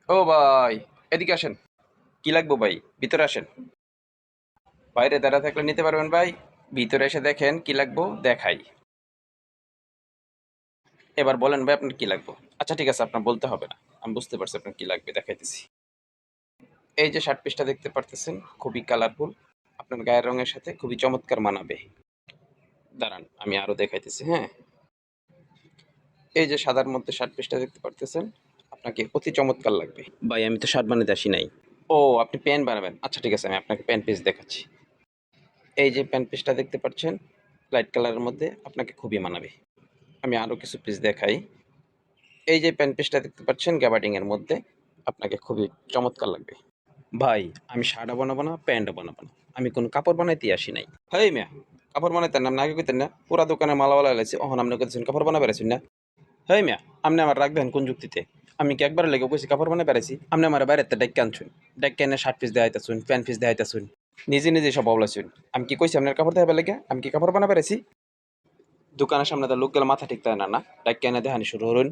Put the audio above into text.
ও ভাই, এদিকে আসেন। কি লাগবে ভাই? ভিতরে আসেন। বাইরে দাঁড়া থাকলে নিতে পারবেন ভাই। ভিতরে এসে দেখেন কি লাগবো দেখাই। এবার বলেন ভাই আপনার কি লাগবে। আচ্ছা ঠিক আছে, আপনার বলতে হবে না। আমি বুঝতে পারছি আপনার কি লাগবে, দেখাইতেছি। এই যে শার্ট পিসটা দেখতে পারতেছেন, খুবই কালারফুল। আপনার গায়ের রঙের সাথে খুবই চমৎকার মানাবে। দাঁড়ান আমি আরো দেখাইতেছি, হ্যাঁ। এই যে সাদার মধ্যে শার্ট পিসটা দেখতে পারতেছেন, আপনাকে অতি চমৎকার লাগবে। ভাই আমি তো শার্ট বানাতে আসি নাই। ও, আপনি প্যান্ট বানাবেন? আচ্ছা ঠিক আছে, আমি আপনাকে প্যান্ট পিস দেখাচ্ছি। এই যে প্যান্ট পিসটা দেখতে পাচ্ছেন, লাইট কালারের মধ্যে আপনাকে খুবই মানাবে। আমি আরো কিছু পিস দেখাই। এই যে প্যান্ট পিসটা দেখতে পাচ্ছেন গ্যাবার্ডিং এর মধ্যে, আপনাকে খুবই চমৎকার লাগবে। ভাই আমি শার্টও বানাবো না, প্যান্টও বানাবো না। আমি কোনো কাপড় বানাইতে আসি নাই। হেই মিয়া, কাপড় বানাইতেন না? আপনি আগে কইতেন না পুরা দোকানে মালাওয়ালা লাইছি, অহন আপনি কইতেছেন কাপড় বানা বেড়াইছেন না? হেই মিয়া, আপনি আমার রাখবেন কোন যুক্তিতে? আমি কি একবার লেগে কইছি কাপড় বানা বেড়াইছি? আপনি আমার বাইরেতে ডাইক্কা আনছুন, ডাইক্কা এনে শার্ট পিস দেখাইতাছুন, প্যান্ট পিস দেখাইতাছুন, নিজে নিজে সব বলাইছুন। আমি কি কইছি আপনার কাপড় দেখাবার লেগে? আমি কি কাপড় বানা বেড়াইছি? দোকানের সামনে তো লোক গেলে মাথা ঠিক থাকে না, না? ডাইক্কা এনে দেখানি শুরু করুন।